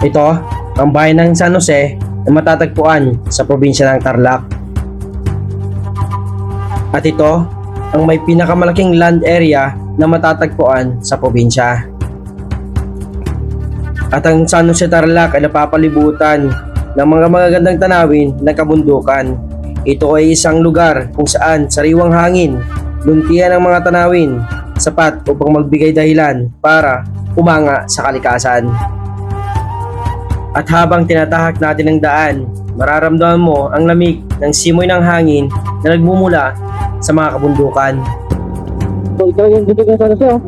Ito, ang bayan ng San Jose na matatagpuan sa probinsya ng Tarlac. At ito, ang may pinakamalaking land area na matatagpuan sa probinsya. At ang San Jose Tarlac ay napapalibutan ng mga magagandang tanawin ng kabundukan. Ito ay isang lugar kung saan sariwang hangin, luntian ng mga tanawin, sapat upang magbigay dahilan para umanga sa kalikasan. At habang tinatahak natin ang daan, mararamdaman mo ang lamig ng simoy ng hangin na nagmumula sa mga kabundukan. So, ito yung bundok ng San Jose, oh.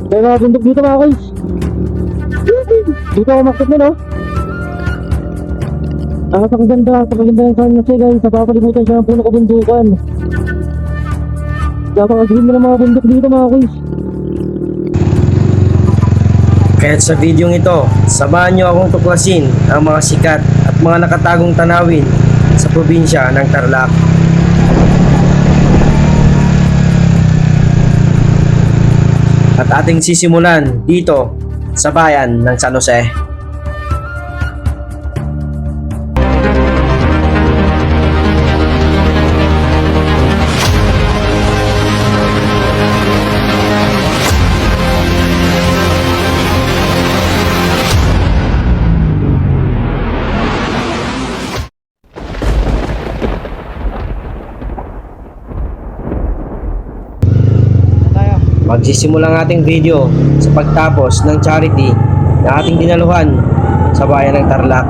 May mga bundok dito, mga guys. Dito ako makit nun, oh. Napakaganda ng San Jose, guys. Napapalibutan siya ng puno kabundukan. Napakaganda ng mga bundok dito, mga guys. Kaya't sa videong ito, samahan nyo akong tuklasin ang mga sikat at mga nakatagong tanawin sa probinsya ng Tarlac. At ating sisimulan dito sa bayan ng San Jose. Magsisimula ang ating video sa pagtapos ng charity na ating dinaluhan sa bayan ng Tarlac.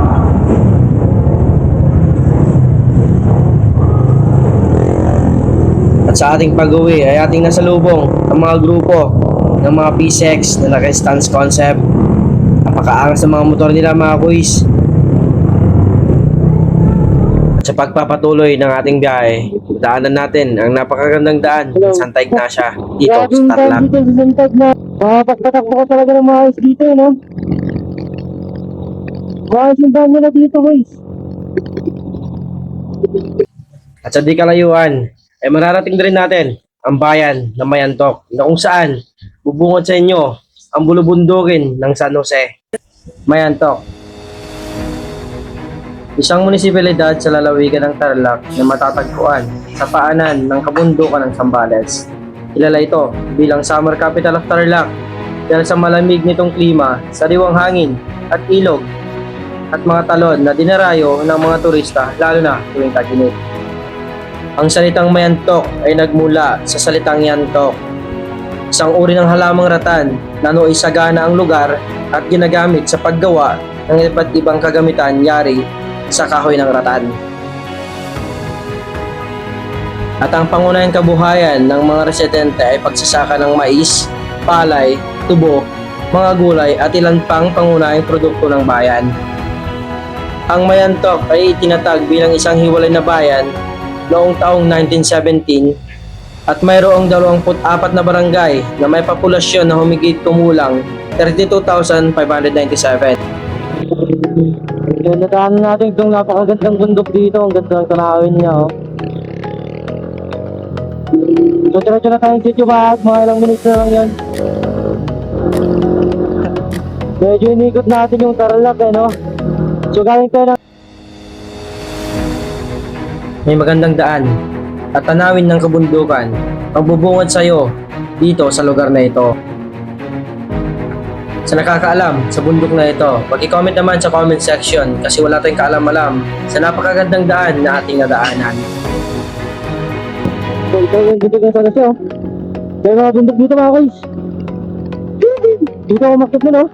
At sa ating pag-uwi ay ating nasalubong ang mga grupo ng mga P6 na naka-stance concept. Napakaangas ng mga motor nila, mga kuys. At sa pagpapatuloy ng ating biyahe, daanan natin ang napakagandang daan ng Santa Ignacia dito sa Tarlac. Dito sa Santa Ignacia. Makapagpatakbo ko talaga ng maayos dito, no? Maayos yung daan nila dito, guys. At sa di kalayuan ay mararating din natin ang bayan ng Mayantok na kung saan bubungod sa inyo ang bulubundukin ng San Jose. Mayantok, isang munisipalidad sa lalawigan ng Tarlac na matatagpuan sa paanan ng kabundukan ng Zambales. Kilala ito bilang summer capital of Tarlac dahil sa malamig nitong klima, sariwang hangin at ilog at mga talon na dinarayo ng mga turista lalo na tuwing tag-init. Ang salitang Mayantok ay nagmula sa salitang yantok, isang uri ng halamang ratan na nooy sagana ang lugar at ginagamit sa paggawa ng iba't ibang kagamitan yari sa kahoy ng ratan. At ang pangunahing kabuhayan ng mga residente ay pagsasaka ng mais, palay, tubo, mga gulay at ilan pang pangunahing produkto ng bayan. Ang Mayantok ay itinatag bilang isang hiwalay na bayan noong taong 1917 at mayroong 24 na barangay na may populasyon na humigit kumulang 32,597. Nadaanan natin itong napakagandang bundok dito. Ang ganda ng tanawin niya, oh. So, diretso na tayong sityo ba? Mga ilang minutes na lang yan. Medyo inikot natin yung Tarlac, eh, no? So, galing tayo na. May magandang daan at tanawin ng kabundukan ang bubungad sa iyo dito sa lugar na ito. Sa nakakaalam sa bundok na ito, pag-i-comment naman sa comment section kasi wala tayong kaalam-alam sa napakagandang daan na ating nadaanan. So, ito yung bundok ng San Jose, oh. May mga bundok dito, mga guys. Dito ako makit nun, oh.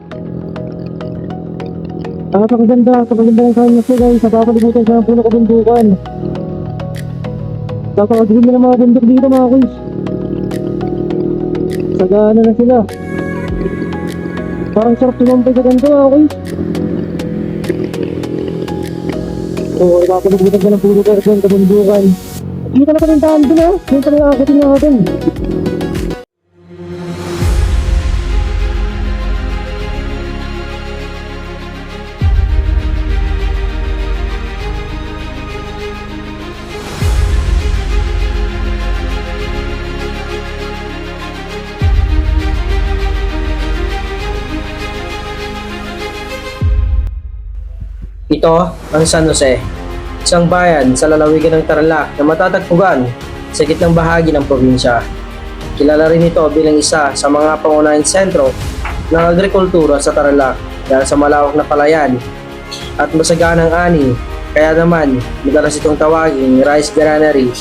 Napakaganda ng San Jose, guys. Napapalibutan siya ng puno kabundukan. Napakaganda ng mga bundok dito, mga guys. Sagana na sila. Parang sarap sumumpay sa ganito, mga guys. So, napapalibutan siya ng puno kabundukan. Dito na kami tahan din, oh. Dito na nakakitin natin. Ito ang San Jose, isang bayan sa lalawigan ng Tarlac na matatagpuan sa gitnang bahagi ng probinsya. Kilala rin ito bilang isa sa mga pangunahing sentro ng agrikultura sa Tarlac dahil sa malawak na palayan at masaganang ani, kaya naman madalas itong tawaging Rice Granary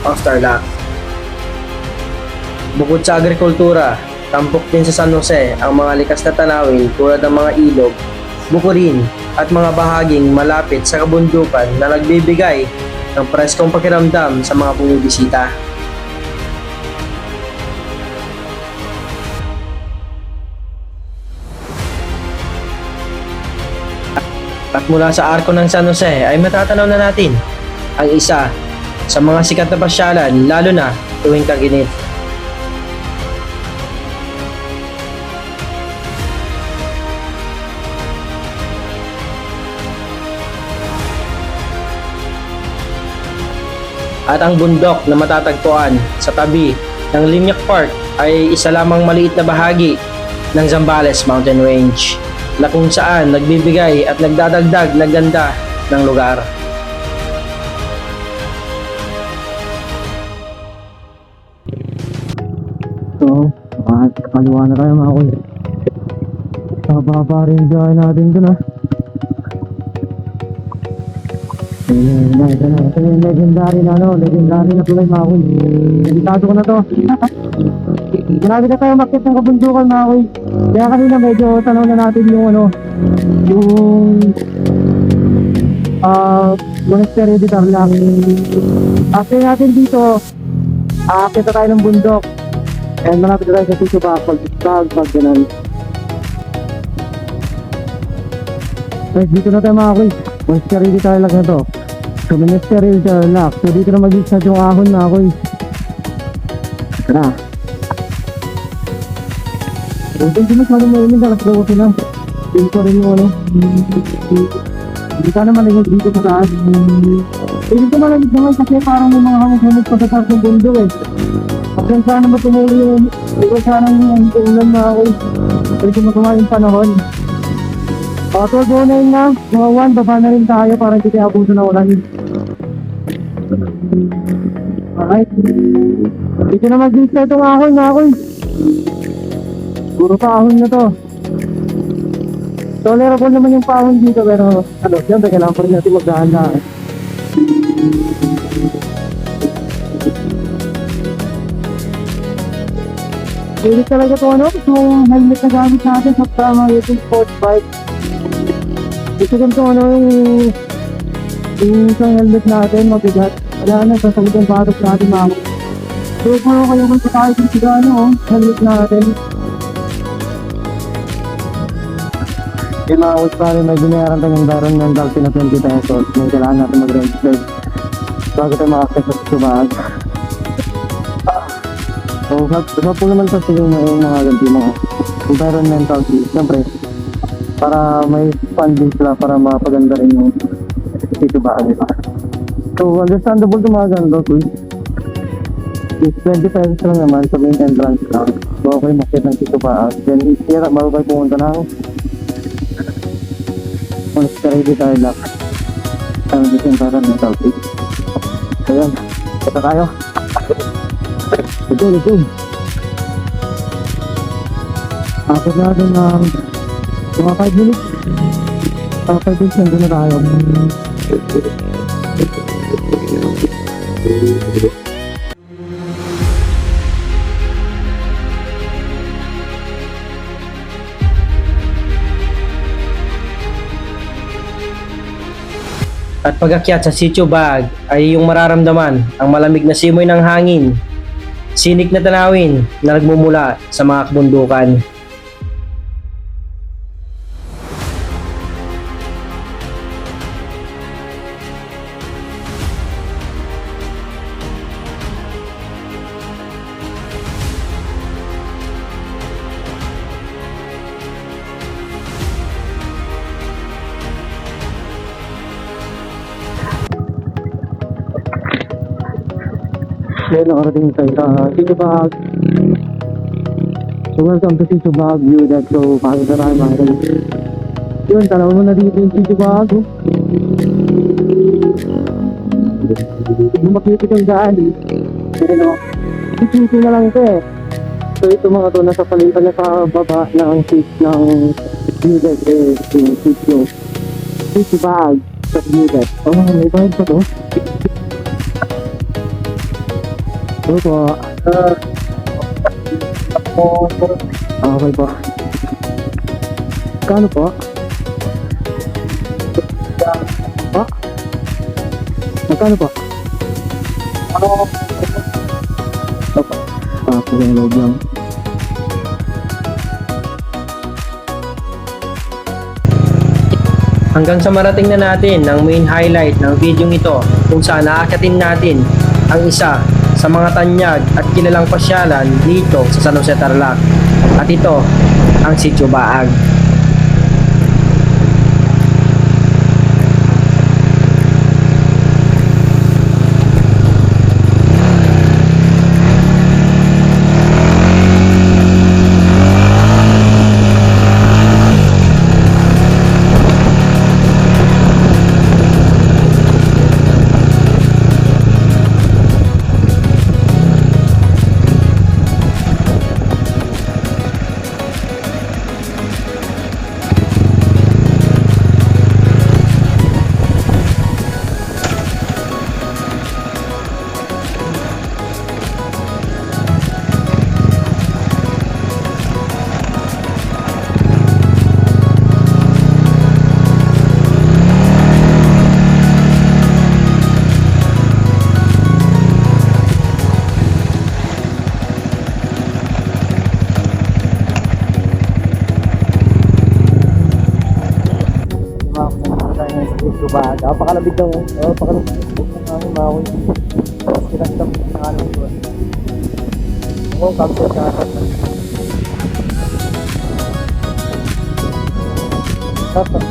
of Tarlac. Bukod sa agrikultura, tampok din sa San Jose ang mga likas na tanawin tulad ng mga ilog, bukurin at mga bahaging malapit sa kabundukan na nagbibigay ng preskong pakiramdam sa mga bumibisita. At mula sa arko ng San Jose ay matatanaw na natin ang isa sa mga sikat na pasyalan lalo na tuwing tag-init. At ang bundok na matatagpuan sa tabi ng Limyac Park ay isa lamang maliit na bahagi ng Zambales Mountain Range na kung saan nagbibigay at nagdadagdag na ganda ng lugar. So, kaliwa na tayo mga kuya. Pababa rin dyan natin dun ha. Ito yung legendary na tulay mga kuya. Delikado ko na to. Marami na tayo makit ng kabundukan mga kuya. Kaya kanina medyo tanaw na natin yung Monastery de Tarlac. After natin dito, aakit na tayo ng bundok. And malapit na tayo sa Tito pag ganun. Guys, dito na tayo mga kuy. Monastery de Tarlac na to. So, Monastery de Tarlac. So, dito na mag-start yung ahon mga kuy. Tara. Hindi masyadong malamig, alas 12 na. Dito rin yung hindi ka naman naging dito sa taas. Dito malamig naman kasi parang may mga hamog-hamog pa sa taas ng bundok eh. Pagkan sana ba tumulo yung sana yung ulan na ako. Pwede matuwa yung panahon. 12:09 na, mga 1, baba na rin tayo para hindi tayo abuso na ulan. Alright. Dito na mag-start itong ahon na ako. Puro paahon na to. Tolerable naman yung paahon dito pero siyempre kailangan pa rin natin magdahan-dahan. Pilit talaga ito yung helmet na gamit natin sa mga yung sports bike. Gusto ko ito yung isang helmet natin mabigat. Wala na, sasagot ang patok natin mga. So kung kayo kung sa tayo kung siga helmet natin. Yung mga host pa rin may binayaran tayong environmental fee na 20 pesos. Yung kailangan natin mag-register bago tayo maka-access sa subag. So po naman kasi yung mga ganti mga environmental fee. Siyempre, para may funding sila para mapaganda rin yung subag, diba? So understandable ito mga ganito, please. Is 20 pesos lang naman sa main entrance lang. So okay, makit ng subag. Then, kaya bago kayo pumunta ng Monastery de Tarlac. Ang gising para ng Southeast. So yun, kita tayo. Ito. Akit natin ng mga 5 minutes. 5 minutes nandun na tayo. At pag-akyat sa Sitio Bag ay yung mararamdaman ang malamig na simoy ng hangin, sinik na tanawin na nagmumula sa mga kabundukan. Then nakarating tayo sa Tito Bag. So welcome to Tito Bag View Deck. So pakita tayo mga guys. Yun, tanaw mo na dito yung sitio bago. Yung makikita yung daan eh. Pero, sitio na lang ito eh. So ito mga to, nasa palitan na sa baba ng unit eh, yung sitio bag sa unit. Oh, may bayad pa to? Ano po? Okay po. Kano po? Po? Magkano po? Opo. Yung loob lang. Hanggang sa marating na natin ang main highlight ng video ito kung saan naakatin natin ang isa sa mga tanyag at kilalang pasyalan dito sa San Jose Tarlac. At ito ang Sitio Baag. Pakalabig ng pakalabig ng hangin mga kuya. Tapos kinastam ng ano ito. Oo, kapsel na ata. Tapos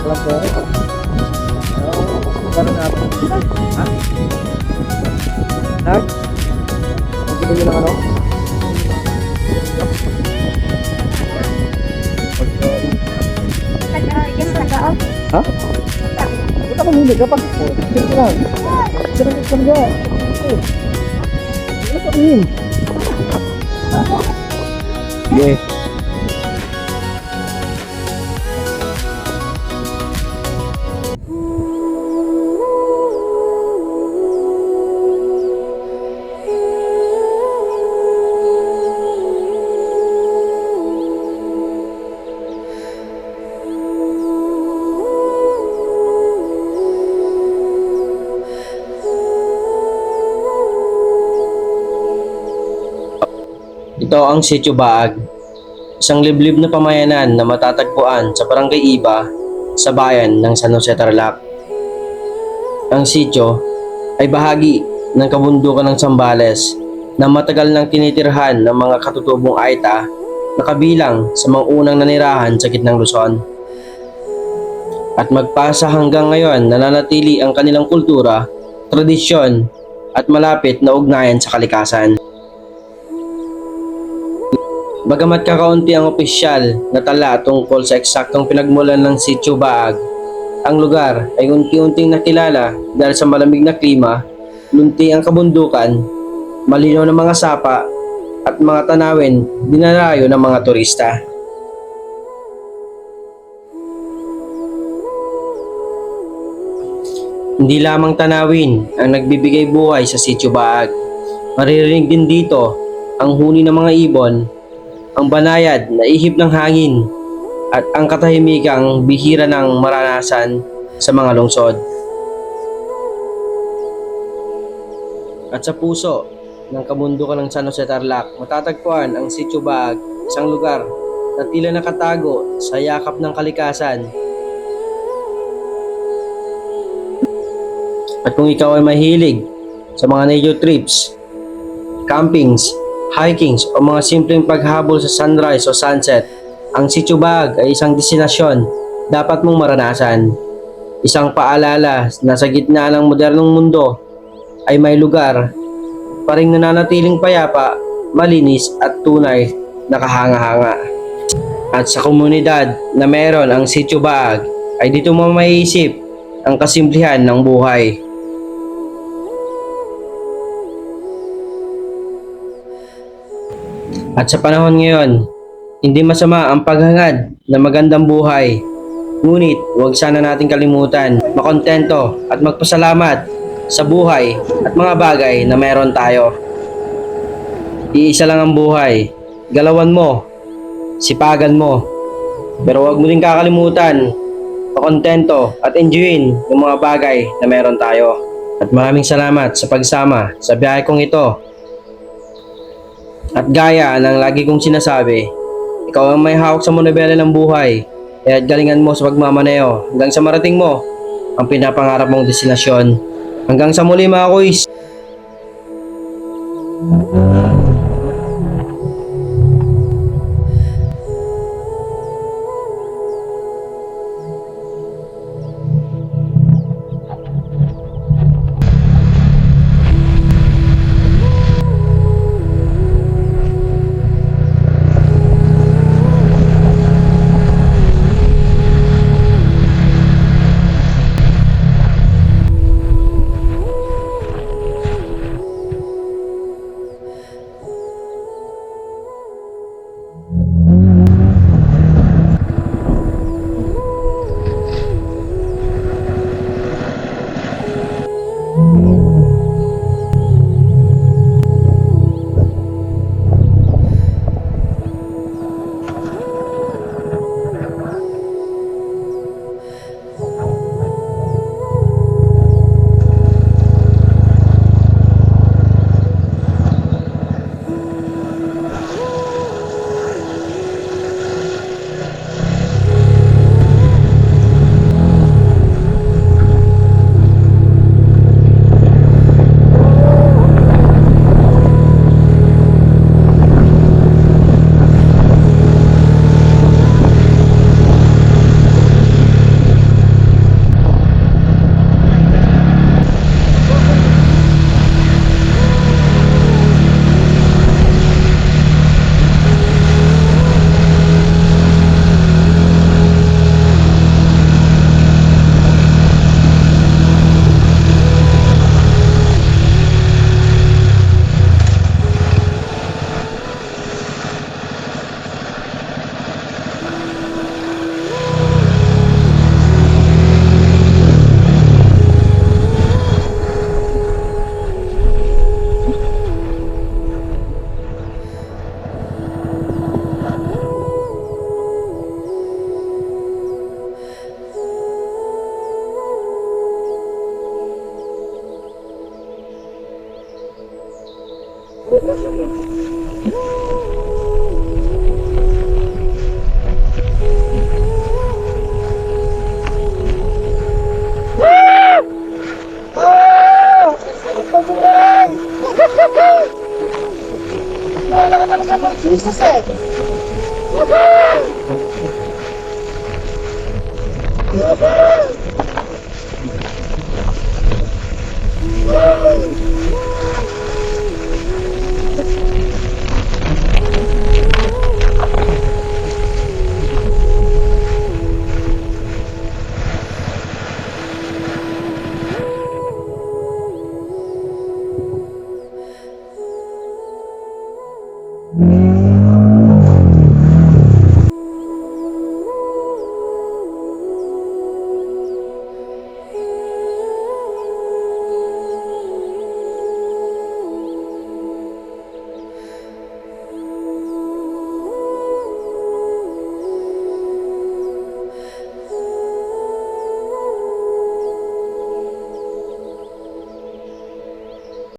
walang pera. Gano'n natin. Ha? Ha? Magkita nyo ng ano? Ha? Ba't ako hindi kapag po? Sige lang. Sige lang ito nga. Ano sabihin? Sige. Ito ang Sitio Baag, isang liblib na pamayanan na matatagpuan sa Barangay Iba sa bayan ng San Jose Tarlac. Ang sitio ay bahagi ng kabundukan ng Zambales na matagal nang tinitirhan ng mga katutubong Aita na kabilang sa mga unang nanirahan sa gitnang Luzon. At magpasa hanggang ngayon nananatili ang kanilang kultura, tradisyon at malapit na ugnayan sa kalikasan. Bagamat kakaunti ang opisyal na tala tungkol sa eksaktong pinagmulan ng Sitio Baag, ang lugar ay unti-unting nakilala dahil sa malamig na klima, lunti ang kabundukan, malinaw na mga sapa at mga tanawin dinarayo ng mga turista. Hindi lamang tanawin ang nagbibigay buhay sa Sitio Baag. Maririnig din dito ang huni ng mga ibon, ang banayad na ihip ng hangin at ang katahimikang bihira ng maranasan sa mga lungsod. At sa puso ng kabundukan ng San Jose Tarlac, matatagpuan ang Sitio Baag, isang lugar na tila nakatago sa yakap ng kalikasan. At kung ikaw ay mahilig sa mga nature trips, campings, hikings o mga simpleng paghabol sa sunrise o sunset, ang Sitio Baag ay isang destinasyon dapat mong maranasan. Isang paalala na sa gitna ng modernong mundo ay may lugar pa ring nananatiling payapa malinis at tunay na kahanga-hanga. At sa komunidad na meron ang Sitio Baag ay dito mo maiisip ang kasimplihan ng buhay. At sa panahon ngayon, hindi masama ang paghangad ng magandang buhay. Ngunit huwag sana nating kalimutan, makontento at magpasalamat sa buhay at mga bagay na meron tayo. Iisa lang ang buhay. Galawan mo, sipagan mo. Pero huwag mo din kakalimutan, makontento at enjoyin yung mga bagay na meron tayo. At maraming salamat sa pagsama sa biyahe kong ito. At gaya ng lagi kong sinasabi, ikaw ang may hawak sa monobela ng buhay. Kaya galingan mo sa pagmamaneho hanggang sa marating mo ang pinapangarap mong destinasyon. Hanggang sa muli mga kuys! Mm-hmm.